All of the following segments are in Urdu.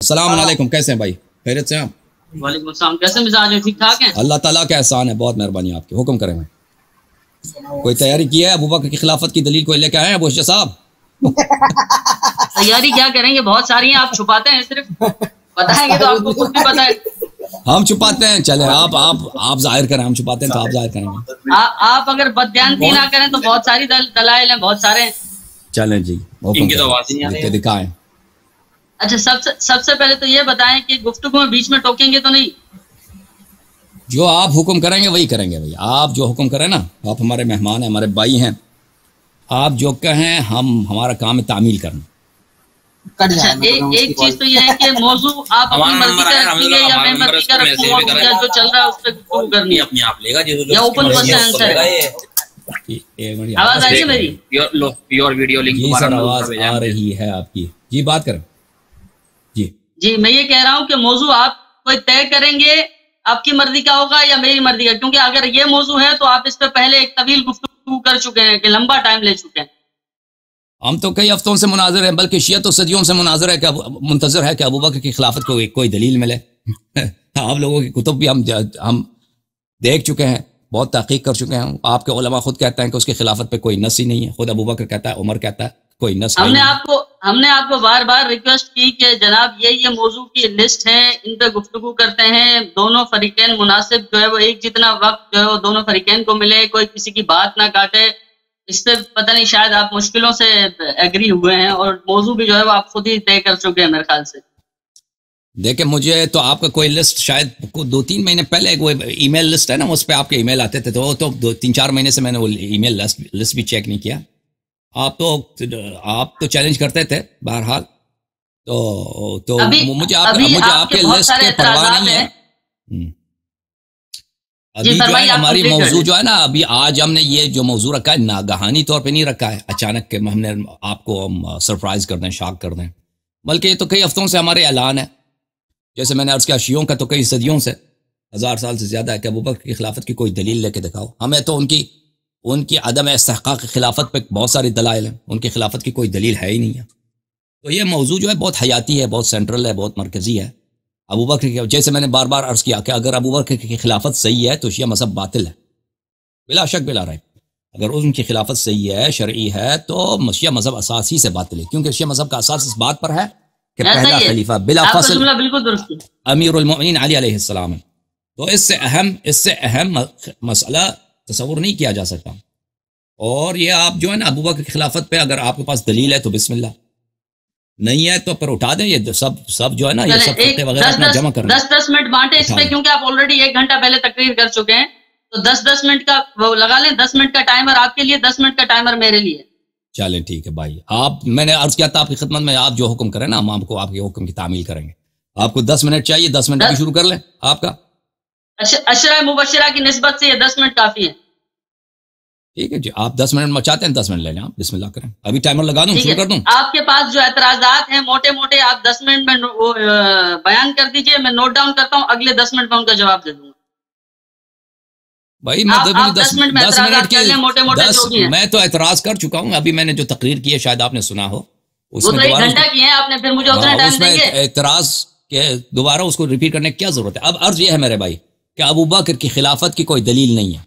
السلام علیکم، کیسے ہیں بھائی؟ خیریت سے ہیں آپ؟ وعلیکم السلام، کیسے مزاج ہے؟ ٹھیک ٹھاک ہیں؟ اللہ تعالیٰ کا احسان ہے، بہت مہربانی آپ کی، حکم کریں بھائی۔ کوئی تیاری کی ہے ابوبکر کی خلافت کی دلیل کوئی لے کے آئے ہیں ابو اشرف صاحب؟ تیاری کیا کریں گے، بہت ساری ہیں، آپ چھپاتے ہیں، صرف بتائیں گے تو آپ کو خود بھی پتہ ہے۔ ہم چھپاتے ہیں، چلیں آپ ظاہر کریں، ہم چھپاتے ہیں تو آپ ظاہر کریں گے۔ آپ اگر بددیانتی نہ کریں تو بہت ساری دلائل ہیں، بہت سارے ہیں۔ چلیں جی، حکم کریں، دکھائیں۔ اچھا، سب سے پہلے تو یہ بتائیں کہ گفتگو میں بیچ میں ٹوکیں گے تو نہیں؟ جو آپ حکم کریں گے وہی کریں گے بھائی، آپ جو حکم کریں نا، آپ ہمارے مہمان ہیں، ہمارے بھائی ہیں، آپ جو کہیں ہمارا کام ہے تعمیل کرنا۔ اچھا، ایک چیز تو یہ ہے کہ موضوع آپ اپنی مرضی کا رکھیں گے یا میں مرضی کا رکھوں گا، یا جو چل رہا ہے اس پہ گفتگو کرنی ہے یا اوپن کوسچن آنسر ہے؟ آواز آ رہی ہے میری؟ جی سر، آواز آ رہی ہے آپ کی، جی بات کریں۔ جی میں یہ کہہ رہا ہوں کہ موضوع آپ کوئی طے کریں گے، آپ کی مرضی کا ہوگا یا میری مرضی کا، کیونکہ اگر یہ موضوع ہے تو آپ اس پہ پہلے ایک طویل گفتگو کر چکے ہیں کہ لمبا ٹائم لے چکے ہیں۔ ہم تو کئی ہفتوں سے مناظر ہیں، بلکہ شیعہ تو صدیوں سے مناظر ہے کہ منتظر ہے کہ ابوبکر کی خلافت کو کوئی دلیل ملے۔ آپ لوگوں کی کتب بھی ہم دیکھ چکے ہیں، بہت تحقیق کر چکے ہیں، آپ کے علماء خود کہتے ہیں کہ اس کی خلافت پہ کوئی نص ہی نہیں ہے، خود ابوبکر کہتا ہے، عمر کہتا ہے کوئی نص ہم نے آپ کو بار بار ریکویسٹ کی کہ جناب یہ موضوع کی لسٹ ہے، ان پہ گفتگو کرتے ہیں، دونوں فریقین مناسب جو ہے وہ ایک جتنا وقت جو ہے وہ دونوں فریقین کو ملے، کوئی کسی کی بات نہ کاٹے۔ اس پہ پتہ نہیں، شاید آپ مشکلوں سے ایگری ہوئے ہیں اور موضوع بھی جو ہے وہ آپ خود ہی طے کر چکے ہیں میرے خیال سے۔ دیکھیں، مجھے تو آپ کا کوئی لسٹ شاید 2-3 مہینے پہلے وہ ای میل لسٹ ہے نا، اس پہ آپ کے ای میل آتے تھے، تو 2-3-4 مہینے سے میں نے وہ ای میل لسٹ بھی چیک نہیں کیا۔ آپ تو چیلنج کرتے تھے بہرحال، تو مجھے آپ کے لسٹ کے پرواہ نہیں ہے۔ ابھی جو ہے ہماری موضوع جو ہے نا، ابھی آج ہم نے یہ جو موضوع رکھا ہے ناگہانی طور پہ نہیں رکھا ہے اچانک کہ ہم نے آپ کو سرپرائز کر دیں، شاک کر دیں، بلکہ یہ تو کئی ہفتوں سے ہمارے اعلان ہے۔ جیسے میں نے عرض کیا، شیعوں کا تو کئی صدیوں سے، 1000 سال سے زیادہ ہے کہ ابوبکر کی خلافت کی کوئی دلیل لے کے دکھاؤ۔ ہمیں تو ان کی عدم استحقاق خلافت پہ بہت ساری دلائل ہیں، ان کی خلافت کی کوئی دلیل ہے ہی نہیں ہے۔ تو یہ موضوع جو ہے بہت حیاتی ہے، بہت سینٹرل ہے، بہت مرکزی ہے۔ ابوبکر کی، جیسے میں نے بار بار عرض کیا کہ اگر ابوبکر کی خلافت صحیح ہے تو شیعہ مذہب باطل ہے، بلا شک بلا ریب۔ اگر ان کی خلافت صحیح ہے، شرعی ہے، تو شیعہ مذہب اساس ہی سے باطل ہے، کیونکہ شیعہ مذہب کا اساس اس بات پر ہے کہ پہلا خلیفہ بلا فصل امیر المؤمنین علی علیہ السلام ہے۔ تو اس سے اہم مسئلہ تصور نہیں کیا جا سکتا۔ اور یہ آپ جو ہے نا ابوبکر کی خلافت پہ اگر آپ کے پاس دلیل ہے تو بسم اللہ، نہیں ہے تو پھر اٹھا دیں۔ یہ سب جو ہے نا، یہ سب خطے وغیرہ اپنا جمع کر دیں۔ 10 منٹ بانٹے اس پہ، کیونکہ آپ آلریڈی 1 گھنٹہ پہلے تقریر کر چکے ہیں، تو 10 منٹ کا وہ لگا لیں، 10 منٹ کا ٹائمر آپ کے لیے، 10 منٹ کا ٹائمر میرے لیے۔ چلیں ٹھیک ہے بھائی، میں نے عرض کیا تھا آپ کی خدمت میں، آپ جو حکم کریں نا ہم آپ کو آپ کے حکم کی تعمیل کریں گے۔ آپ کو 10 منٹ چاہیے، 10 منٹ بھی شروع کر لیں آپ کا۔ عشرہ مبشرہ کی نسبت سے یہ 10 منٹ کافی ہے۔ ٹھیک ہے جی، آپ 10 منٹ چاہتے ہیں 10 منٹ لے لیں، آپ بسم اللہ کریں۔ ابھی ٹائمر لگا دوں، شروع کر دوں؟ آپ کے پاس جو اعتراضات ہیں موٹے موٹے، آپ 10 منٹ میں بیان کر دیجئے، میں نوٹ ڈاؤن کرتا ہوں، اگلے 10 منٹ میں ان کا جواب دے دوں گا۔ بھائی میں 10 منٹ میں اعتراضات کر لیں، موٹے موٹے جو بھی ہیں۔ میں تو اعتراض کر چکا ہوں، ابھی میں نے جو تقریر کی ہے شاید آپ نے سنا ہو، وہ تو 1 گھنٹہ کی ہے آپ نے، پھر مجھے اتنا ٹائم دیں گے؟ اعتراض کے دوبارہ اس کو ریپیٹ کرنے کی کیا ضرورت ہے؟ اب عرض یہ ہے میرے بھائی کہ ابوبکر کی خلافت کی کوئی دلیل نہیں ہے۔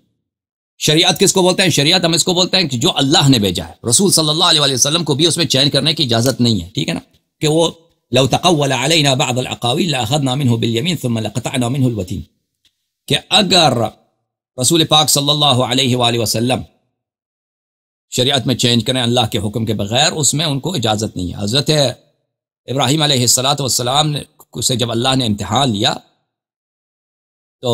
شریعت کس کو بولتے ہیں؟ شریعت ہم اس کو بولتے ہیں کہ جو اللہ نے بھیجا ہے۔ رسول صلی اللہ علیہ وسلم کو بھی اس میں چینج کرنے کی اجازت نہیں ہے، ٹھیک ہے نا، کہ وہ لو تقول علینا بعض الاقاویل لاخذنا منه بالیمین ثم لقطعنا منه الوتین، کہ اگر رسول پاک صلی اللہ علیہ وآلہ وسلم شریعت میں چینج کریں اللہ کے حکم کے بغیر، اس میں ان کو اجازت نہیں ہے۔ حضرت ابراہیم علیہ السلام سے جب اللہ نے امتحان لیا تو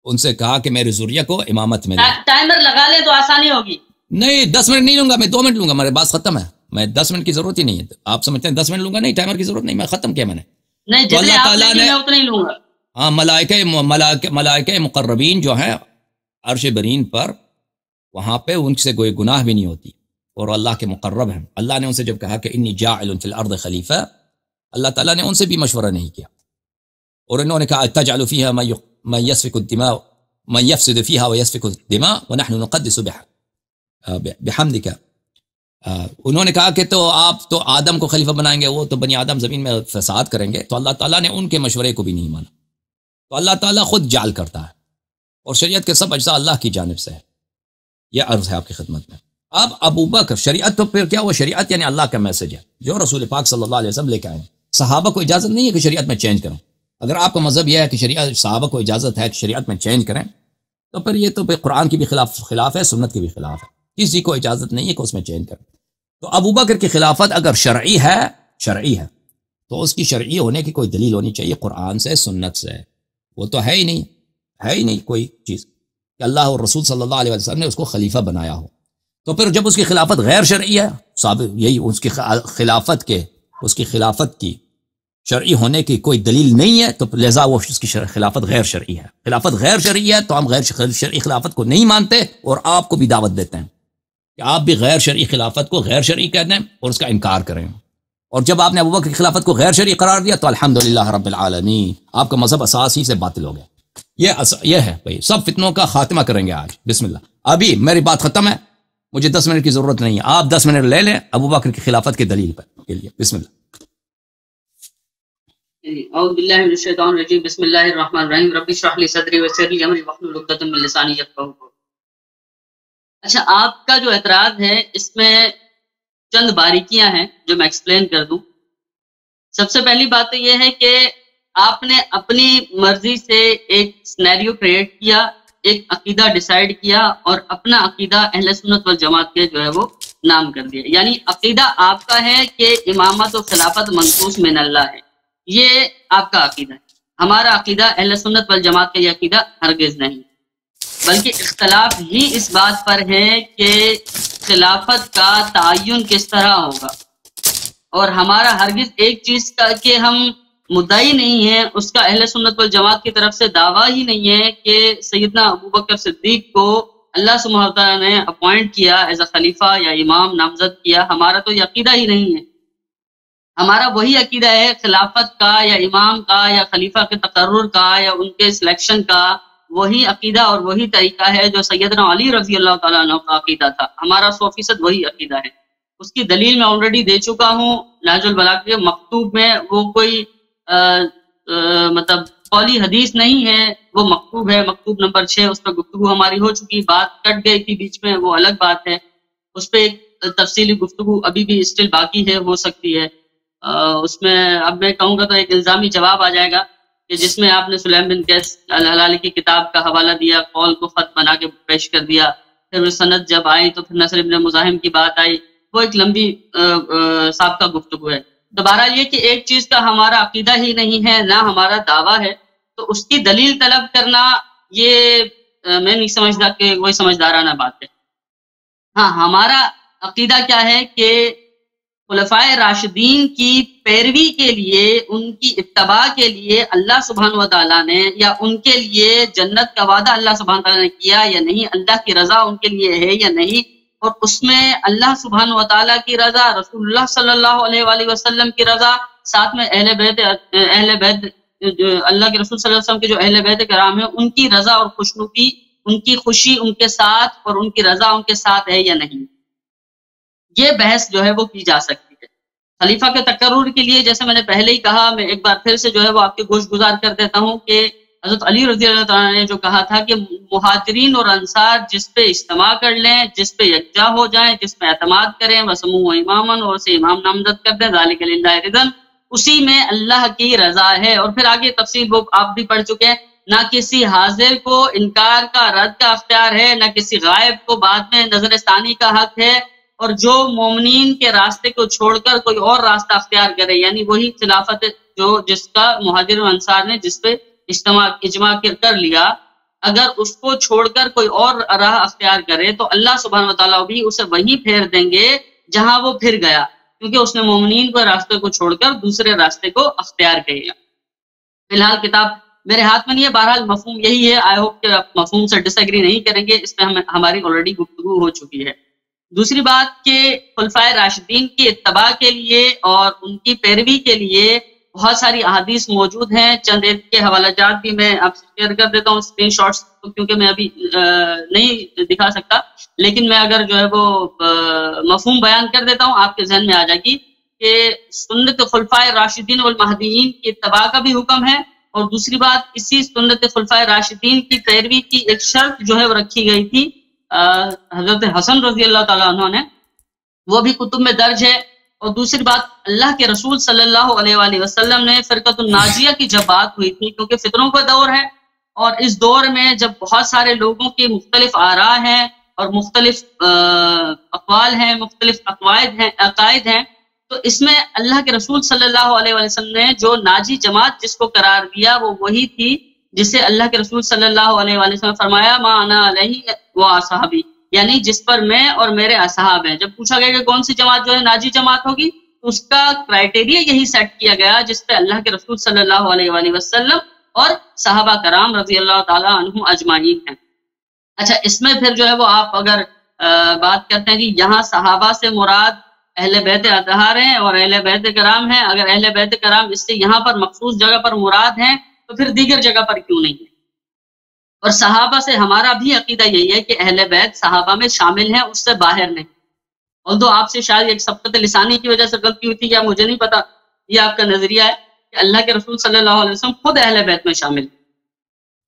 ان سے کہا کہ میری ذریہ کو امامت میں ٹائمر لگا لے تو آسانی ہوگی۔ نہیں 10 منٹ نہیں لوں گا میں، 2 منٹ لوں گا، میرے بات ختم ہے۔ میں 10 منٹ کی ضرورت ہی نہیں ہے، آپ سمجھتے ہیں 10 منٹ لوں گا؟ نہیں، ٹائمر کی ضرورت نہیں، میں ختم کیا میں نے۔ نہیں جتنے آپ نے میں اتنے ہی لوں گا۔ ہاں، ملائکہ مقربین جو ہیں عرش برین پر، وہاں پہ ان سے کوئی گناہ بھی نہیں ہوتی، اور اللہ کے مقرب ہیں۔ اللہ نے ان سے جب کہا کہ انی جاعل فی الارض خلیفہ، اللہ تعالیٰ نے ان سے بھی مشورہ نہیں کیا، اور انہوں نے کہا تجعل فیہا من یسفک الدماء من یفسد فیہا ویسفک الدماء ونحن نقدس بحمدک انہوں نے کہا کہ تو آپ تو آدم کو خلیفہ بنائیں گے، وہ تو بنی آدم زمین میں فساد کریں گے، تو اللہ تعالیٰ نے ان کے مشورے کو بھی نہیں مانا. تو اللہ تعالیٰ خود جال کرتا ہے، اور شریعت کے سب اجزاء اللہ کی جانب سے ہے. یہ عرض ہے آپ کی خدمت میں. اب ابو بکر، شریعت تو پھر کیا ہوا؟ شریعت یعنی اللہ کا میسج ہے جو رسول پاک صلی اللہ علیہ وسلم لے کے آئے. صحابہ کو اجازت نہیں ہے کہ شریعت میں چینج کریں. اگر آپ کا مذہب یہ ہے کہ شریعت، صحابہ کو اجازت ہے کہ شریعت میں چینج کریں، تو پھر یہ تو پھر قرآن کی بھی خلاف ہے، سنت کی بھی خلاف ہے. کسی کو اجازت نہیں ہے کہ اس میں چینج کریں. تو ابو بکر کی خلافت اگر شرعی ہے تو اس کی شرعی ہونے کی کوئی دلیل ہونی چاہیے قرآن سے، سنت سے. وہ تو ہے ہی نہیں کوئی چیز کہ اللہ اور رسول صلی اللہ علیہ وسلم نے اس کو خلیفہ بنایا ہو. تو پھر جب اس کی خلافت غیر شرعی ہے، یہی اس کی خلافت کی شرعی ہونے کی کوئی دلیل نہیں ہے، تو لہذا وہ اس کی خلافت غیر شرعی ہے. خلافت غیر شرعی ہے تو ہم غیر شرعی خلافت کو نہیں مانتے، اور آپ کو بھی دعوت دیتے ہیں کہ آپ بھی غیر شرعی خلافت کو غیر شرعی کہہ دیں اور اس کا انکار کریں. اور جب آپ نے ابوبکر کی خلافت کو غیر شرعی قرار دیا تو الحمدللہ رب العالمین، آپ کا مذہب اساس ہی سے باطل ہو گیا. یہ ہے بھائی، سب فتنوں کا خاتمہ کریں گے آج. بسم اللہ. ابھی میری بات ختم ہے، مجھے 10 منٹ کی ضرورت نہیں ہے، آپ 10 منٹ لے لیں ابوبکر کی خلافت کی دلیل پر کے لیے. بسم اللہ. اعوذ باللہ من الشیطان الرجیم، بسم اللہ الرحمن الرحیم، رب اشرح لی صدری ویسر لی امری واحلل عقدۃ من لسانی یفقہوا قولی. اچھا، آپ کا جو اعتراض ہے اس میں چند باریکیاں ہیں جو میں ایکسپلین کر دوں. سب سے پہلی بات تو یہ ہے کہ آپ نے اپنی مرضی سے ایک سینیریو کریٹ کیا، ایک عقیدہ ڈیسائیڈ کیا، اور اپنا عقیدہ اہل سنت والجماعت کے جو ہے وہ نام کر دیا. یعنی عقیدہ آپ کا ہے کہ امامت و خلافت منقوص من اللہ ہے، یہ آپ کا عقیدہ ہے. ہمارا عقیدہ اہل سنت والجماعت کا یہ عقیدہ ہرگز نہیں، بلکہ اختلاف ہی اس بات پر ہے کہ خلافت کا تعین کس طرح ہوگا. اور ہمارا ہرگز ایک چیز کا کہ ہم مدعی نہیں ہیں، اس کا اہل سنت والجماعت کی طرف سے دعویٰ ہی نہیں ہے کہ سیدنا ابوبکر صدیق کو اللہ سبحانہ وتعالیٰ نے اپوائنٹ کیا ایز اے خلیفہ یا امام نامزد کیا. ہمارا تو یہ عقیدہ ہی نہیں ہے. ہمارا وہی عقیدہ ہے خلافت کا یا امام کا یا خلیفہ کے تقرر کا یا ان کے سلیکشن کا، وہی عقیدہ اور وہی طریقہ ہے جو سیدنا علی رضی اللہ تعالیٰ عنہ کا عقیدہ تھا. ہمارا 100% وہی عقیدہ ہے. اس کی دلیل میں آلریڈی دے چکا ہوں نہج البلاغہ کے مکتوب میں. وہ کوئی مطلب قولی حدیث نہیں ہے، وہ مکتوب ہے، مکتوب نمبر 6. اس پہ گفتگو ہماری ہو چکی، بات کٹ گئی تھی بیچ میں، وہ الگ بات ہے. اس پہ ایک تفصیلی گفتگو ابھی بھی اسٹل باقی ہے، ہو سکتی ہے. اس میں اب میں کہوں گا تو ایک الزامی جواب آ جائے گا کہ جس میں آپ نے سلیم بن قیس الہلالی کی کتاب کا حوالہ دیا، قول کو خط بنا کے پیش کر دیا، پھر سند جب آئی تو پھر نصر ابن مزاحم کی بات آئی. وہ ایک لمبی سابقہ گفتگو ہے. دوبارہ یہ کہ ایک چیز کا ہمارا عقیدہ ہی نہیں ہے، نہ ہمارا دعویٰ ہے، تو اس کی دلیل طلب کرنا یہ میں نہیں سمجھتا کہ کوئی سمجھدارانہ بات ہے. ہاں، ہمارا عقیدہ کیا ہے کہ خلفائے راشدین کی پیروی کے لیے، ان کی اتباع کے لیے اللہ سبحانہ و تعالیٰ نے، یا ان کے لیے جنت کا وعدہ اللہ سبحانہ و تعالیٰ نے کیا یا نہیں، اللہ کی رضا ان کے لیے ہے یا نہیں، اور اس میں اللہ سبحانہ و تعالیٰ کی رضا، رسول اللہ صلی اللہ علیہ وآلہ وسلم کی رضا، ساتھ میں اہل بیت اللہ کے رسول صلی اللہ علیہ وسلم کے جو اہل بیت کرام ہیں ان کی رضا اور خوشنودی، ان کی خوشی ان کے ساتھ اور ان کی رضا ان کے ساتھ ہے یا نہیں. یہ بحث جو ہے وہ کی جا سکتی ہے. خلیفہ کے تقرر کے لیے جیسے میں نے پہلے ہی کہا، میں ایک بار پھر سے جو ہے وہ آپ کے گوش گزار کر دیتا ہوں کہ حضرت علی رضی اللہ تعالیٰ نے جو کہا تھا کہ مہاجرین اور انصار جس پہ اجتماع کر لیں، جس پہ یکجا ہو جائیں، جس پہ اعتماد کریں، وسموہ اماماً، اور اسے امام نامزد کر دیں، ذالک للہ رضاً، اسی میں اللہ کی رضا ہے. اور پھر آگے تفصیل وہ آپ بھی پڑھ چکے ہیں. نہ کسی حاضر کو انکار کا، رد کا اختیار ہے، نہ کسی غائب کو بعد میں نظر ثانی کا حق ہے. اور جو مومنین کے راستے کو چھوڑ کر کوئی اور راستہ اختیار کرے، یعنی وہی خلافت جس کا مہاجر و انصار نے جس پہ اجماع کر لیا، اگر اس کو چھوڑ کر کوئی اور راہ اختیار کرے تو اللہ سبحانہ وتعالیٰ بھی اسے وہیں پھیر دیں گے جہاں وہ پھر گیا، کیونکہ اس نے مومنین کو راستے کو چھوڑ کر دوسرے راستے کو اختیار کیا. فی الحال کتاب میرے ہاتھ میں نہیں ہے، بہرحال مفہوم یہی ہے. آئی ہوپ کہ آپ مفہوم سے ڈس ایگری نہیں کریں گے، اس پہ ہماری آلریڈی گفتگو ہو چکی ہے. دوسری بات کہ خلفائے راشدین کی اتباع کے لیے اور ان کی پیروی کے لیے بہت ساری احادیث موجود ہیں. چند ایک کے حوالہ جات بھی میں آپ سے شیئر کر دیتا ہوں، اسکرین شاٹس، کیونکہ میں ابھی نہیں دکھا سکتا، لیکن میں اگر جو ہے وہ مفہوم بیان کر دیتا ہوں، آپ کے ذہن میں آ جائے گی کہ سنت خلفائے راشدین والمہدیین کی اتباع کا بھی حکم ہے، اور دوسری بات اسی سنت خلفائے راشدین کی پیروی کی ایک شرط جو ہے وہ رکھی گئی تھی حضرت حسن رضی اللہ تعالیٰ عنہ نے، وہ بھی کتب میں درج ہے۔ اور دوسری بات اللہ کے رسول صلی اللہ علیہ وآلہ وسلم نے فرقۃ الناجیہ کی جب بات ہوئی تھی، کیونکہ فتنوں کا دور ہے، اور اس دور میں جب بہت سارے لوگوں کی مختلف آراء ہیں اور مختلف اقوال ہیں، مختلف عقائد ہیں، تو اس میں اللہ کے رسول صلی اللہ علیہ وسلم نے جو ناجی جماعت جس کو قرار دیا وہ وہی تھی جسے اللہ کے رسول صلی اللہ علیہ وسلم فرمایا ما انا علیہ و اصحابی، یعنی جس پر میں اور میرے اصحاب ہیں۔ جب پوچھا گیا کہ کون سی جماعت جو ہے ناجی جماعت ہوگی، تو اس کا کرائٹیریا یہی سیٹ کیا گیا جس پہ اللہ کے رسول صلی اللہ علیہ وسلم اور صحابہ کرام رضی اللہ تعالیٰ عنہم اجمعین ہیں۔ اچھا، اس میں پھر جو ہے وہ آپ اگر بات کرتے ہیں کہ یہاں صحابہ سے مراد اہل بیت اطہار ہیں اور اہل بیت کرام ہیں، اگر اہل بیت کرام اس سے یہاں پر مخصوص جگہ پر مراد ہیں تو پھر دیگر جگہ پر کیوں نہیں ہے؟ اور صحابہ سے ہمارا بھی عقیدہ یہی ہے کہ اہل بیت صحابہ میں شامل ہیں، اس سے باہر نہیں۔ although آپ سے شاید ایک سبقت لسانی کی وجہ سے غلطی ہوئی تھی یا مجھے نہیں پتا، یہ آپ کا نظریہ ہے کہ اللہ کے رسول صلی اللہ علیہ وسلم خود اہل بیت میں شامل ہیں۔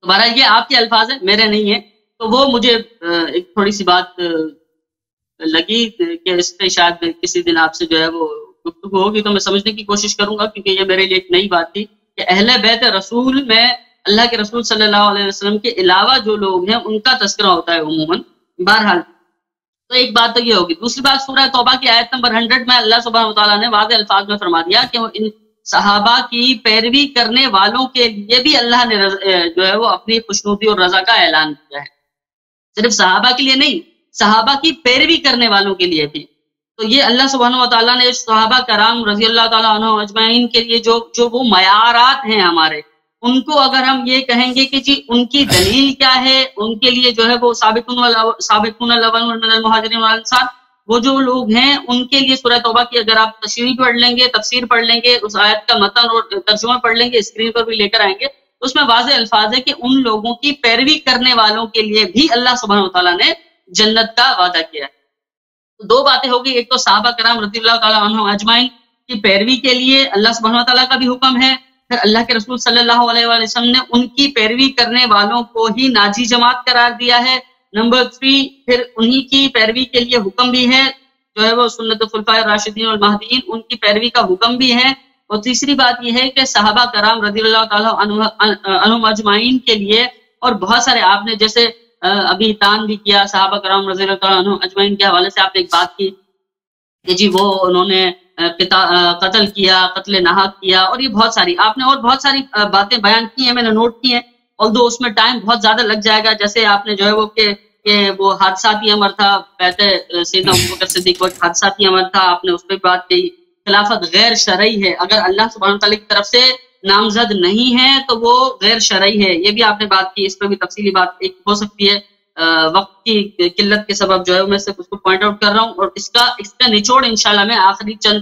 تمہارا یہ آپ کے الفاظ ہیں، میرے نہیں ہیں، تو وہ مجھے ایک تھوڑی سی بات لگی کہ اس پہ شاید کسی دن آپ سے جو ہے وہ گفتگو ہوگی تو میں سمجھنے کی کوشش کروں گا، کیونکہ یہ میرے لیے ایک نئی بات تھی کہ اہل بیت رسول میں اللہ کے رسول صلی اللہ علیہ وسلم کے علاوہ جو لوگ ہیں ان کا تذکرہ ہوتا ہے عموماً۔ بہرحال تو ایک بات تو یہ ہوگی۔ دوسری بات سورہ توبہ کی آیت نمبر 100 میں اللہ سبحانہ وتعالیٰ نے واضح الفاظ میں فرما دیا کہ ان صحابہ کی پیروی کرنے والوں کے لیے بھی اللہ نے جو ہے وہ اپنی خوشنودی اور رضا کا اعلان کیا ہے، صرف صحابہ کے لیے نہیں، صحابہ کی پیروی کرنے والوں کے لیے بھی۔ تو یہ اللہ سبحانہ وتعالیٰ نے صحابہ کرام رضی اللہ تعالیٰ عنہ اجمعین کے لیے جو وہ معیارات ہیں ہمارے، ان کو اگر ہم یہ کہیں گے کہ جی ان کی دلیل کیا ہے، ان کے لیے جو ہے وہ سابقون الاولون من المہاجرین والانصار، وہ جو لوگ ہیں ان کے لیے سورہ توبہ کی اگر آپ تشریح پڑھ لیں گے، تفسیر پڑھ لیں گے، اس آیت کا متن اور ترجمہ پڑھ لیں گے، اسکرین پر بھی لے کر آئیں گے، تو اس میں واضح الفاظ ہے کہ ان لوگوں کی پیروی کرنے والوں کے لیے بھی اللہ سبحانہ وتعالیٰ نے جنت کا وعدہ کیا ہے۔ دو باتیں ہوگی، ایک تو صحابہ کرام رضی اللہ تعالیٰ عنہ اجمعین کی پیروی کے لیے اللہ سبحانہ وتعالیٰ کا بھی حکم ہے، پھر اللہ کے رسول صلی اللہ علیہ وسلم نے ان کی پیروی کرنے والوں کو ہی ناجی جماعت قرار دیا ہے۔ نمبر 3، پھر انہی کی پیروی کے لیے حکم بھی ہے جو ہے وہ سنت خلفائے راشدین والمہدیین، ان کی پیروی کا حکم بھی ہے۔ اور تیسری بات یہ ہے کہ صحابہ کرام رضی اللہ تعالیٰ عنہم اجمعین کے لیے، اور بہت سارے آپ نے جیسے ابھی تان بھی کیا صحابہ کرام رضی اللہ تعالیٰ عنہ اجمعین کے حوالے سے آپ نے ایک بات کی کہ جی وہ انہوں نے قتل کیا، قتل ناحق کیا، اور یہ بہت ساری آپ نے اور بہت ساری باتیں بیان کی ہیں، میں نے نوٹ کی ہیں، although اس میں ٹائم بہت زیادہ لگ جائے گا۔ جیسے آپ نے جو ہے وہ کہ وہ حادثاتی امر تھا، کہتے سیدنا ابوبکر صدیق وقت حادثاتی امر تھا، آپ نے اس پہ بات کی۔ خلافت غیر شرعی ہے، اگر اللہ سبحانہ وتعالیٰ کی طرف سے نامزد نہیں ہے تو وہ غیر شرعی ہے، یہ بھی آپ نے بات کی، اس پہ بھی تفصیلی بات ایک ہو سکتی ہے، وقت کی قلت کے سبب جو ہے میں صرف اس کو پوائنٹ آؤٹ کر رہا ہوں، اور اس کا نچوڑ انشاءاللہ میں آخری چند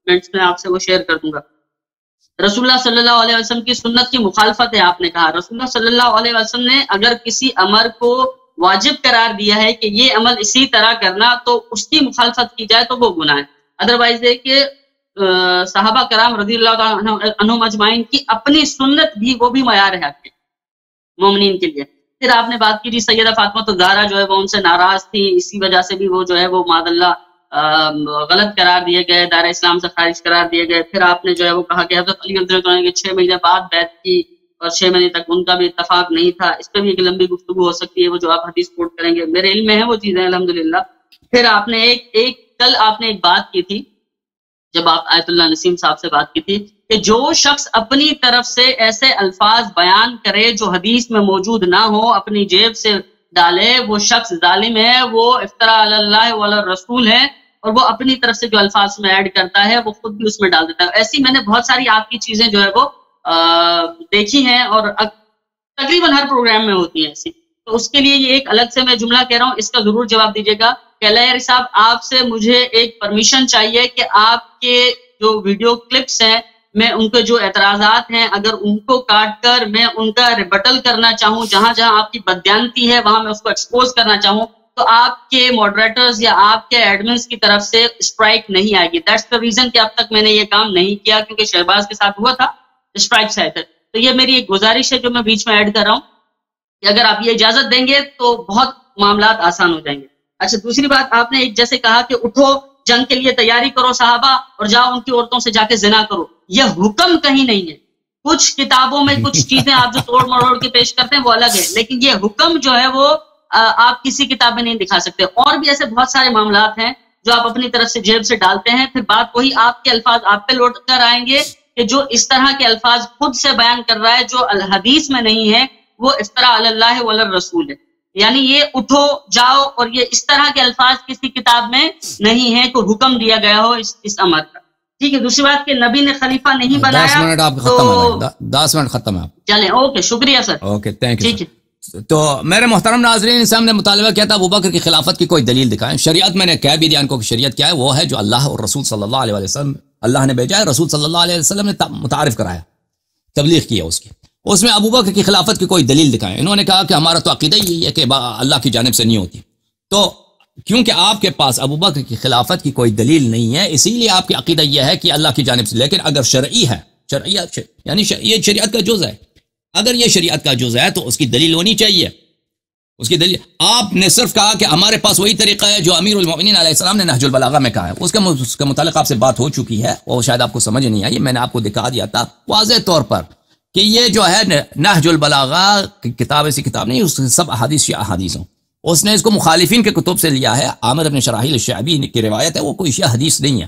منٹس میں آپ سے وہ شیئر کر دوں گا۔ رسول اللہ صلی اللہ علیہ وسلم کی سنت کی مخالفت ہے، آپ نے کہا رسول اللہ صلی اللہ علیہ وسلم نے اگر کسی امر کو واجب قرار دیا ہے کہ یہ عمل اسی طرح کرنا، تو اس کی مخالفت کی جائے تو وہ گناہ ہے۔ ادروائز ہے کہ صحابہ کرام رضی اللہ عنہم اجمعین کی اپنی سنت بھی وہ بھی معیار ہے آپ کے مومنین کے لیے۔ پھر آپ نے بات کی جی سیدہ فاطمہ الزہرا جو ہے وہ ان سے ناراض تھی، اسی وجہ سے بھی وہ جو ہے وہ معاذ اللہ غلط قرار دیے گئے، دار اسلام سے خارج قرار دیے گئے۔ پھر آپ نے جو ہے وہ کہا کہ حضرت علی رضی اللہ عنہ کے 6 مہینے بعد بیعت کی اور 6 مہینے تک ان کا بھی اتفاق نہیں تھا، اس پہ بھی ایک لمبی گفتگو ہو سکتی ہے، وہ جو آپ حدیث کوٹ کریں گے، میرے علم میں ہے وہ چیزیں الحمدللہ۔ پھر آپ نے کل آپ نے ایک بات کی تھی جب آپ آیت اللہ نسیم صاحب سے بات کی تھی کہ جو شخص اپنی طرف سے ایسے الفاظ بیان کرے جو حدیث میں موجود نہ ہو، اپنی جیب سے ڈالے، وہ شخص ظالم ہے، وہ افتراء علی اللہ وعلی الرسول ہے، اور وہ اپنی طرف سے جو الفاظ میں ایڈ کرتا ہے وہ خود بھی اس میں ڈال دیتا ہے۔ ایسی میں نے بہت ساری آپ کی چیزیں جو ہے وہ دیکھی ہیں اور تقریباً ہر پروگرام میں ہوتی ہیں ایسی، تو اس کے لیے یہ ایک الگ سے میں جملہ کہہ رہا ہوں، اس کا ضرور جواب دیجیے گا کہ اللہ صاحب آپ سے مجھے ایک پرمیشن چاہیے کہ آپ کے جو ویڈیو کلپس ہیں میں ان کے جو اعتراضات ہیں اگر ان کو کاٹ کر میں ان کا ریبٹل کرنا چاہوں، جہاں جہاں آپ کی بددیانتی ہے وہاں میں اس کو ایکسپوز کرنا چاہوں، تو آپ کے ماڈریٹرز یا آپ کے ایڈمنس کی طرف سے اسٹرائک نہیں آئے گی. دیٹس دا ریزن کہ اب تک میں نے یہ کام نہیں کیا، کیونکہ شہباز کے ساتھ ہوا تھا اسٹرائک آئے تھے. تو یہ میری ایک گزارش ہے جو میں بیچ میں ایڈ کر رہا ہوں کہ اگر آپ یہ اجازت دیں گے تو بہت معاملات آسان ہو جائیں گے. اچھا، دوسری بات آپ نے ایک جیسے کہا کہ اٹھو جنگ کے لیے تیاری کرو صحابہ اور جاؤ ان کی عورتوں سے جا کے زنا کرو. یہ حکم کہیں نہیں ہے. کچھ کتابوں میں کچھ چیزیں آپ جو توڑ مروڑ کے پیش کرتے ہیں وہ الگ ہے، لیکن یہ حکم جو ہے وہ آپ کسی کتاب میں نہیں دکھا سکتے. اور بھی ایسے بہت سارے معاملات ہیں جو آپ اپنی طرف سے جیب سے ڈالتے ہیں، پھر بات وہی آپ کے الفاظ آپ پہ لوٹ کر آئیں گے کہ جو اس طرح کے الفاظ خود سے بیان کر رہا ہے جو الحدیث میں نہیں ہے وہ افتراء علی اللہ و علی الرسول ہے. یعنی یہ اٹھو جاؤ اور یہ اس طرح کے الفاظ کسی کتاب میں نہیں ہے، کوئی حکم دیا گیا ہو اس امر کا. ٹھیک ہے. دوسری بات کہ نبی نے خلیفہ نہیں بنایا. 10 منٹ آپ ختم ہو گئے. 10 منٹ ختم ہے آپ. چلیں، اوکے، شکریہ سر. Okay, thank you. ٹھیک ہے. تو میرے محترم ناظرین، سے ہم نے مطالبہ کیا تھا ابوبکر کی خلافت کی کوئی دلیل دکھائیں. شریعت میں نے کہہ بھی دیا ان کو کہ شریعت کیا ہے، وہ ہے جو اللہ اور رسول صلی اللہ علیہ وسلم اللہ نے بھیجا ہے، رسول صلی اللہ علیہ وسلم نے متعارف کرایا، تبلیغ کی ہے اس میں ابوبکر کی خلافت کی کوئی دلیل دکھائیں. انہوں نے کہا کہ ہمارا تو عقیدہ یہی ہے کہ اللہ کی جانب سے نہیں ہوتی. تو کیونکہ آپ کے پاس ابوبکر کی خلافت کی کوئی دلیل نہیں ہے، اسی لیے آپ کی عقیدہ یہ ہے کہ اللہ کی جانب سے. لیکن اگر شرعی ہے، شرعیت یعنی یہ شریعت کا جز ہے، اگر یہ شریعت کا جز ہے تو اس کی دلیل ہونی چاہیے. اس کی دلیل آپ نے صرف کہا کہ ہمارے پاس وہی طریقہ ہے جو امیر المؤمنین علیہ السلام نے نہج البلاغہ میں کہا ہے. اس کے متعلق آپ سے بات ہو چکی ہے اور شاید آپ کو سمجھ نہیں آئی. میں نے آپ کو دکھا دیا تھا واضح طور پر کہ یہ جو ہے نہج البلاغہ کتاب ایسی کتاب نہیں، اس سب احادیث یا احادیث ہوں. اس نے اس کو مخالفین کے کتب سے لیا ہے. عامر بن شراحیل الشعبی کی روایت ہے، وہ کوئی شیعہ حدیث نہیں ہے.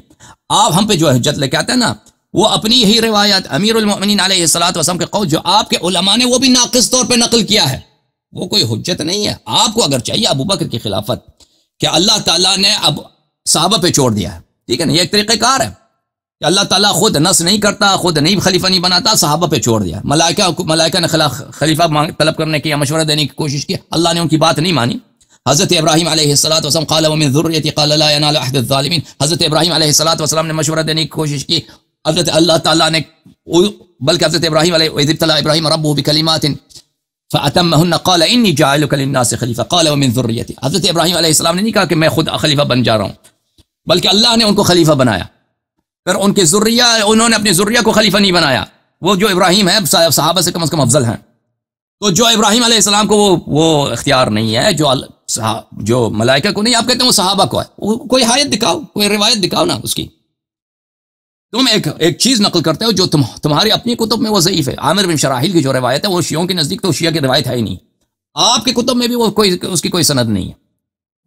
آپ ہم پہ جو حجت لے کے آتے ہیں نا، وہ اپنی ہی روایت امیر المؤمنین علیہ الصلوۃ والسلام کے قول جو آپ کے علماء نے وہ بھی ناقص طور پہ نقل کیا ہے، وہ کوئی حجت نہیں ہے. آپ کو اگر چاہیے ابوبکر کی خلافت کہ اللہ تعالیٰ نے اب صحابہ پہ چھوڑ دیا ہے، ٹھیک ہے نا، یہ ایک طریقہ کار ہے کہ اللہ تعالیٰ خود نص نہیں کرتا، خود نہیں خلیفہ نہیں بناتا، صحابہ پہ چھوڑ دیا. ملائکہ نے خلیفہ طلب کرنے کی یا مشورہ دینے کی کوشش کی، اللہ نے ان کی بات نہیں مانی. حضرت ابراہیم علیہ الصلوۃ والسلام قال ومن ذریتی قال لا ينال عهد الظالمین، حضرت ابراہیم علیہ الصلوۃ والسلام نے مشورہ دینے کی کوشش کی. حضرت اللہ تعالیٰ نے بلکہ حضرت ابراہیم علیہ وَإِذِ ابْتَلَىٰ إِبْرَاهِيمَ رَبُّهُ بِكَلِمَاتٍ فَأَتَمَّهُنَّ قَالَ إِنِّي جَاعِلُكَ لِلنَّاسِ خَلِيفَةً قَالَ وَمِن ذُرِّيَّتِي. حضرت ابراہیم علیہ السلام نے نہیں کہا کہ میں خود خلیفہ بن جا رہا ہوں، بلکہ اللہ نے ان کو خلیفہ بنایا. پھر ان کے ذریہ، انہوں نے اپنے ذریہ کو خلیفہ نہیں بنایا. وہ جو ابراہیم ہے صحابہ سے کم از کم افضل ہیں. تو جو ابراہیم علیہ السلام کو وہ اختیار نہیں ہے، جو ملائکہ کو نہیں، آپ کہتے ہیں وہ صحابہ کو ہے. کوئی آیت دکھاؤ، کوئی روایت دکھاؤ نا اس کی. تم ایک چیز نقل کرتے ہو جو تمہاری اپنی کتب میں وہ ضعیف ہے. عامر بن شراحیل کی جو روایت ہے وہ شیعوں کے نزدیک تو شیعہ کی روایت ہے ہی نہیں. آپ کی کتب میں بھی وہ اس کی کوئی سند نہیں ہے،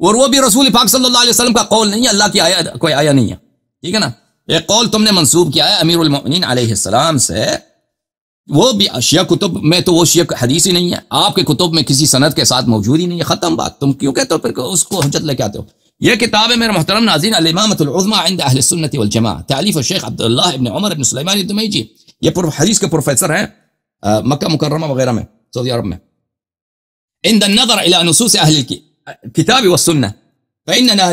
اور وہ بھی رسول پاک صلی اللہ علیہ وسلم کا قول نہیں ہے، اللہ کی آیت کوئی آیا نہیں ہے. ٹھیک ہے نا. ایک قول تم نے منسوب کیا ہے امیر المؤمنین علیہ السلام سے، وہ بھی شیعہ کتب میں تو وہ شیعہ حدیث ہی نہیں ہے، آپ کے کتب میں کسی سند کے ساتھ موجود ہی نہیں ہے. ختم بات. تم کیوں کہتے ہو پھر اس کو حجت لے کے آتے ہو؟ یہ کتاب ہے میرے محترم ناظرین الامامۃ العظمی عند اہل السنۃ والجماعہ، تالیف الشیخ عبداللہ ابن عمر ابن سلیمان الدمیجی. یہ حدیث کے پروفیسر ہیں مکہ مکرمہ وغیرہ میں، سعودی عرب میں. عند النظر الى نصوص اہل الكتاب والسنہ فإننا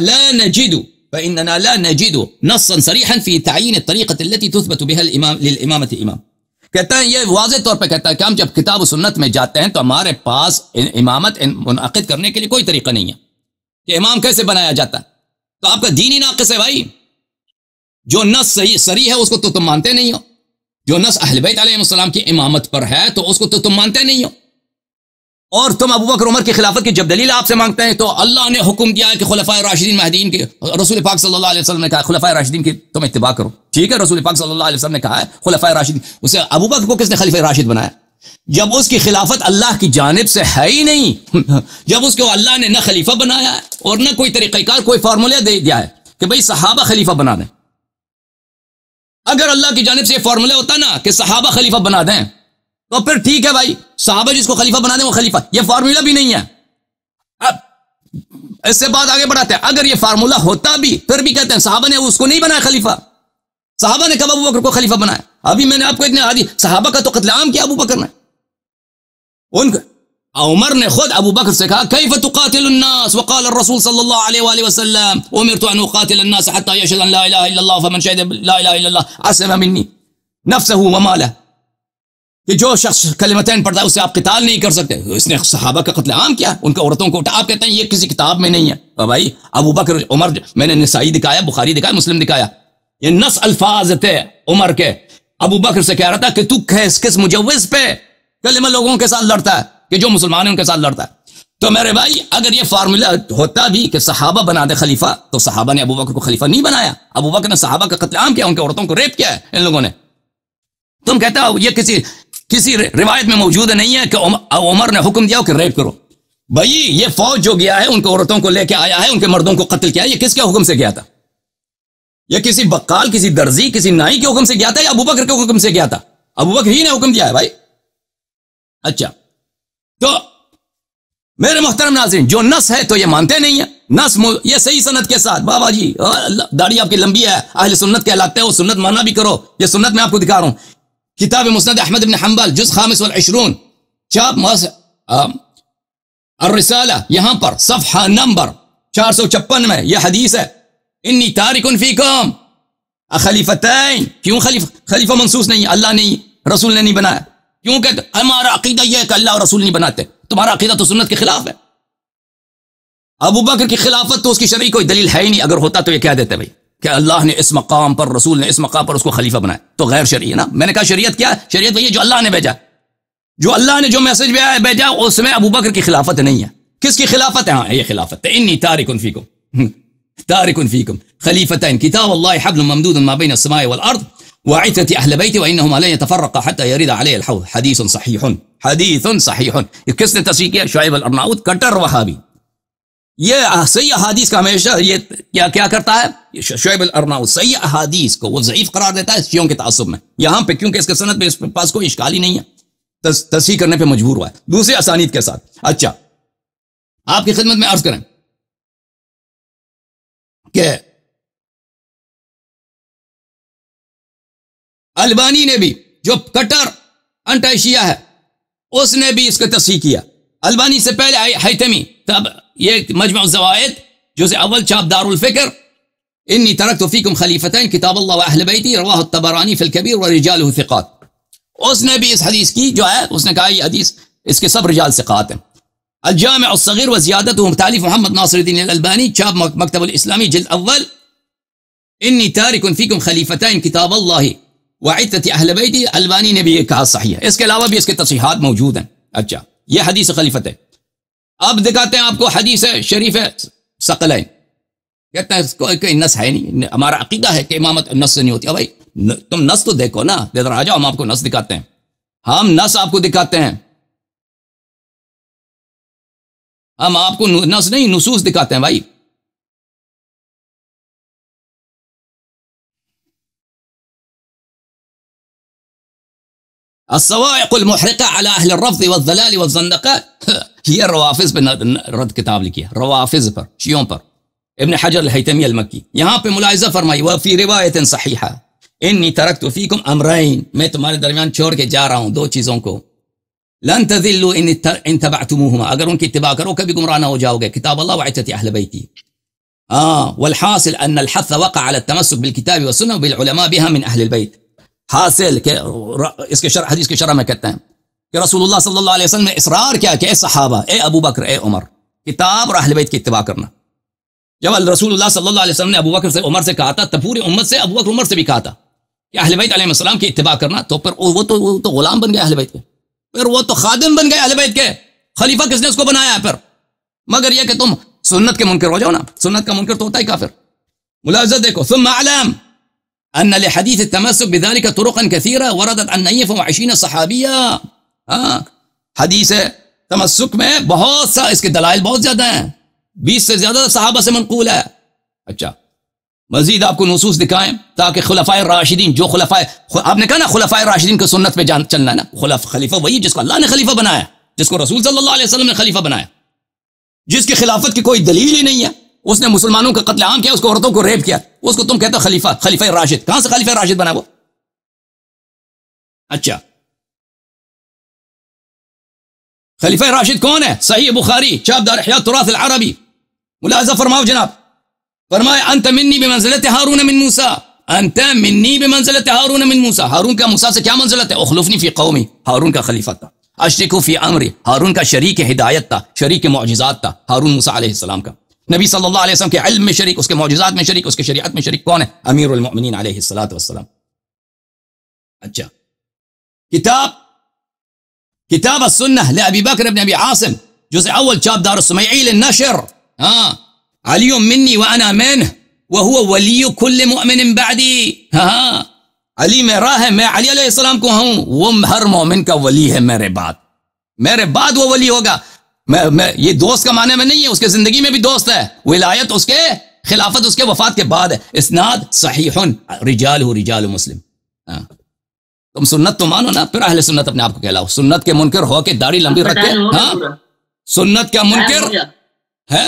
لا نجد نصا صریحا في تعیین الطریقة التي تثبت بها للامامۃ امام. کہتا ہے یہ واضح طور پہ کہتا ہے کہ ہم جب کتاب و سنت میں جاتے ہیں تو ہمارے پاس امامت منعقد کرنے کے لیے کوئی طریقہ نہیں ہے کہ امام کیسے بنایا جاتا ہے. تو آپ کا دین ہی ناقص ہے بھائی. جو نص صریح ہے اس کو تو تم مانتے نہیں ہو، جو نص اہل بیت علیہ السلام کی امامت پر ہے تو اس کو تو تم مانتے نہیں ہو. اور تم ابوبکر عمر کی خلافت کی جب دلیل آپ سے مانگتے ہیں تو اللہ نے حکم دیا ہے کہ خلفائے راشدین مہدیین کے، رسول پاک صلی اللہ علیہ وسلم نے کہا خلفائے راشدین کی تم اتباع کرو. ٹھیک ہے، رسول پاک صلی اللہ علیہ وسلم نے کہا ہے خلفائے راشدین. اسے ابوبکر کو کس نے خلیفہ راشد بنایا جب اس کی خلافت اللہ کی جانب سے ہے ہی نہیں؟ جب اس کو اللہ نے نہ خلیفہ بنایا ہے اور نہ کوئی طریقہ کار، کوئی فارمولہ دے دیا ہے کہ بھئی صحابہ خلیفہ بنا دیں. اگر اللہ کی جانب سے یہ فارمولہ ہوتا نا کہ صحابہ خلیفہ بنا دیں تو پھر ٹھیک ہے بھائی، صحابہ جس کو خلیفہ بنا دیں وہ خلیفہ. یہ فارمولہ بھی نہیں ہے. اب اس سے بات آگے بڑھاتے ہیں. اگر یہ فارمولہ ہوتا بھی پھر بھی کہتے ہیں صحابہ نے اس کو نہیں بنایا خلیفہ. صحابہ نے کب ابوبکر کو خلیفہ بنایا؟ ابھی میں نے آپ کو اتنے حدیث صحابہ کا تو قتل عام کیا ابوبکر نے. عمر نے خود ابوبکر سے کہا کیف تقاتل الناس وقال الرسول صلی اللہ علیہ وآلہ وسلم امرت ان اقاتل الناس حتى يشهد ان لا اله الا الله فمن شهد لا اله الا الله عصم مني نفسه وماله. کہ جو شخص کلمتین پڑھتا ہے اسے آپ قتال نہیں کر سکتے. اس نے صحابہ کا قتل عام کیا, ان کو عورتوں کو اٹھا. آپ کہتے ہیں یہ کسی کتاب میں نہیں ہے. بھائی ابو بکر عمر, میں نے نسائی دکھایا, بخاری دکھایا, مسلم دکھایا, یہ نص الفاظ تھے عمر کے. ابو بکر سے کہہ رہا تھا کہ تو کس مجوز پہ کلمہ لوگوں کے ساتھ لڑتا ہے, کہ جو مسلمان ہیں ان کے ساتھ لڑتا ہے. تو میرے بھائی اگر یہ فارمولا ہوتا بھی کہ صحابہ بنا دے خلیفہ, تو صحابہ نے ابو بکر کو خلیفہ نہیں بنایا. ابو بکر نے صحابہ کا قتل عام کیا, ان کے عورتوں کو ریپ کیا ہے ان لوگوں نے. تم کہتے ہو یہ کسی روایت میں موجود نہیں ہے کہ عمر نے حکم دیا کہ ریپ کرو. بھائی یہ فوج جو گیا ہے ان کو عورتوں کو لے کے آیا ہے, ان کے مردوں کو قتل کیا ہے, یہ کس کے حکم سے گیا تھا؟ یہ کسی بقال, کسی درزی, کسی نائی کے حکم سے گیا تھا یا ابو بکر کے حکم سے گیا تھا؟ ابو بکر ہی نے حکم دیا ہے بھائی. اچھا تو میرے محترم ناظرین, جو نص ہے تو یہ مانتے نہیں ہیں. نص یہ صحیح سند کے ساتھ, بابا جی داڑھی آپ کی لمبی ہے, اہل سنت کہلاتے ہو, سنت مانا بھی کرو. یہ سنت میں آپ کو دکھا رہا ہوں, کتاب مسند احمد بن حنبل جز 25 چاپ الرسالہ, یہاں پر صفحہ نمبر 456 میں یہ حدیث ہے, انی تارک فیکم خلیفتین. کیوں خلیفہ منصوص نہیں, اللہ نہیں, رسول نے نہیں بنایا. کیوں کہ ہمارا عقیدہ یہ ہے کہ اللہ اور رسول نہیں بناتے. تمہارا عقیدہ تو سنت کے خلاف ہے. ابو بکر کی خلافت تو اس کی شرعی کوئی دلیل ہے ہی نہیں. اگر ہوتا تو یہ کہہ دیتے بھائی کہ اللہ نے اس مقام پر, رسول نے اس مقام پر اس کو خلیفہ بنایا, تو غیر شرعی ہے نا. میں نے کہا شریعت کیا ہے؟ شریعت وہی ہے جو اللہ نے بھیجا. جو اللہ نے جو میسج بھیجا اس میں ابو بکر کی خلافت نہیں ہے. کس کی خلافت ہے؟ ہاں یہ خلافت ہے. انی تارک فیکم خلیفتین کتاب اللہ حبل ممدود ما بین السماء والارض وعترة اہل بیت وانہما لن يتفرقا حتى يرد علیہ الحوض حدیث صحیح. کس نے تصحیح کیا؟ شعیب الارناؤط, کٹر وہابی. یہ صحیح احادیث کا ہمیشہ یہ کیا کرتا ہے شعیب الارناؤط, صحیح احادیث کو وہ ضعیف قرار دیتا ہے شیعوں کے تعصب میں. یہاں پہ کیونکہ اس کے سند پہ اس پاس کوئی اشکال ہی نہیں ہے, تصحیح کرنے پہ مجبور ہوا ہے دوسرے اسانید کے ساتھ. اچھا آپ کی خدمت میں عرض کریں کہ البانی نے بھی, جو کٹر انٹی شیعہ ہے, اس نے بھی اس کو تصحیح کیا. البانی سے پہلے حیتمی, تب یہ مجمع الزوائد جزء اول چاپ دار الفکر, انی ترکت فیکم خلیفتین کتاب اللہ و اہل بیتی رواہ الطبرانی فی الکبیر ورجالہ ثقات. اس نے بھی اس حدیث کی جو ہے, اس نے کہا یہ حدیث اس کے سب رجال ثقات ہیں. الجامع الصغیر وزیادتہ تالیف محمد ناصر الدین الالبانی چاپ مکتب الاسلامی جلد اول, انی تارک فیکم خلیفتین کتاب اللہ وعدت اہل بیتی. البانی نے بھی یہ کہا صحیح ہے. اس کے علاوہ بھی اس کے تصحیحات موجود ہیں. اچھا یہ حدیث خلیفت ہے. اب دکھاتے ہیں آپ کو حدیث شریف ثقلین. کہتے ہیں کوئی نص ہے نہیں, ہمارا عقیدہ ہے کہ امامت نص سے نہیں ہوتی. بھائی تم نص تو دیکھو نا, ادھر آ جاؤ, ہم آپ کو نص دکھاتے ہیں. ہم نص آپ کو دکھاتے ہیں, ہم آپ کو نص نہیں نصوص دکھاتے ہیں بھائی. الصواعق المحرقہ علی اہل الرفض والضلال والزندقات, یہ روافض پہ رد کتاب لکھی ہے, روافض پر, شیعوں پر, ابن حجر الہیتمی المکی. یہاں پہ ملاحظہ فرمائی وفی روایت صحیحہ انی ترکت فیکم امرین, میں تمہارے درمیان چھوڑ کے جا رہا ہوں دو چیزوں کو, لن تذلوا ان تبعتموہما, اگر ان کی اتباع کرو کبھی گمراہ نہ ہو جاؤ گے, کتاب اللہ وعترة اہل بیتی. والحاصل ان الحث وقع على التمسك بالکتاب والسنة بالعلماء بها من اہل البیت. حاصل کہ اس کے شرح, حدیث کے شرح میں کہتے ہیں کہ رسول اللہ صلی اللہ علیہ وسلم نے اصرار کیا کہ اے صحابہ, اے ابو بکر, اے عمر, کتاب اور اہل بیت کی اتباع کرنا. جب رسول اللہ صلی اللہ علیہ وسلم نے ابو بکر سے, عمر سے کہا تھا, تو پوری امت سے ابو بکر عمر سے بھی کہا تھا کہ اہل بیت علیہ السلام کی اتباع کرنا. تو پھر وہ تو غلام بن گئے اہل بیت کے, پھر وہ تو خادم بن گئے اہل بیت کے. خلیفہ کس نے اس کو بنایا ہے پھر؟ مگر یہ کہ تم سنت کے منکر ہو جاؤ نا. سنت کا منکر تو ہوتا ہی کافر. ملاحظہ دیکھو, ثم اعلم ان لحدیث التمسک بذلك طرقا كثيرة وردت عن 20 صحابیہ. حدیث تمسک میں بہت سا, اس کے دلائل بہت زیادہ ہیں, 20 سے زیادہ صحابہ سے منقول ہے. اچھا مزید آپ کو نصوص دکھائیں تاکہ خلفائے راشدین, جو خلفائے, آپ نے کہا نا خلفائے راشدین کو سنت پہ چلنا ہے نا. خلیفہ وہی جس کو اللہ نے خلیفہ بنایا, جس کو رسول صلی اللہ علیہ وسلم نے خلیفہ بنایا, جس کی خلافت کی کوئی دلیل ہی نہیں ہے. اس نے مسلمانوں کا قتل عام کیا, اس کو عورتوں کو ریپ کیا, اس کو تم کہتے ہو خلیفہ, خلیفہ راشد. کہاں سے خلیفہ راشد بنا وہ؟ اچھا خلیفہ راشد کون ہے؟ صحیح بخاری چاپ دار احیاء التراث العربی. ملاحظہ فرماؤ جناب, فرمائے انت منی بمنزلت ہارون من موسیٰ, انت منی بمنزلت ہارون من موسیٰ، ہارون کا موسیٰ سے کیا منزلت ہے؟ اخلفنی فی قومی، ہارون کا خلیفہ تھا. اشرکو فی امری، ہارون کا شریک ہدایت تھا، شریک معجزات تھا ہارون موسیٰ علیہ السلام کا. نبی صلی اللہ علیہ وسلم کے علم میں شریک، اس کے معجزات میں شریک، اس کے شریعت میں شریک کون ہے؟ امیر المؤمنین علیہ الصلوۃ والسلام. اچھا، کتاب السنہ لأبی بکر بن ابی عاصم، جزء اول، چاپ دار السمیعی للنشر. علی منی وانا منہ وہو ولی کل مؤمن بعدی. علی میرا ہے، میں علی علیہ السلام کو ہوں، وہ ہر مومن کا ولی ہے میرے بعد وہ ولی ہوگا. میں یہ دوست کا معنی میں نہیں ہے، اس کے زندگی میں بھی دوست ہے. ولایت اس کے، خلافت اس کے وفات کے بعد ہے. اسناد صحیح، رجال مسلم. تم سنت تو مانو نا، پھر اہل سنت اپنے آپ کو کہلاؤ. سنت کے منکر ہو کے داڑھی لمبی رکھ کے، سنت کا منکر ہے،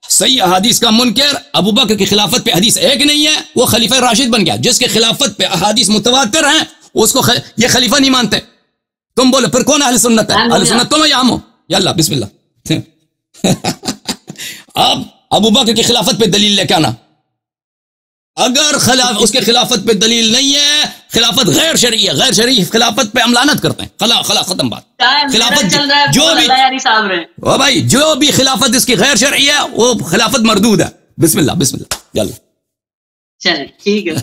صحیح احادیث کا منکر. ابو بکر کی خلافت پہ حدیث ایک نہیں ہے، وہ خلیفہ راشد بن گیا. جس کے خلافت پہ احادیث متواتر ہیں اس کو یہ خلیفہ نہیں مانتے. تم بولو پھر کون اہل سنت ہے؟ اہل سنت تم یا ہم ہو؟ یاللہ بسم اللہ. اب ابو بکر کی خلافت پہ دلیل لے کے آنا. اگر اس کے خلافت پہ دلیل نہیں ہے، خلافت غیر شرعی ہے، غیر شرعی خلافت پہ ہم لعنت کرتے ہیں. خلا ختم بات. خلافت جو بھائی جو بھی خلافت اس کی غیر شرعی ہے وہ خلافت مردود ہے. بسم اللہ یاللہ. چلیں ٹھیک ہے.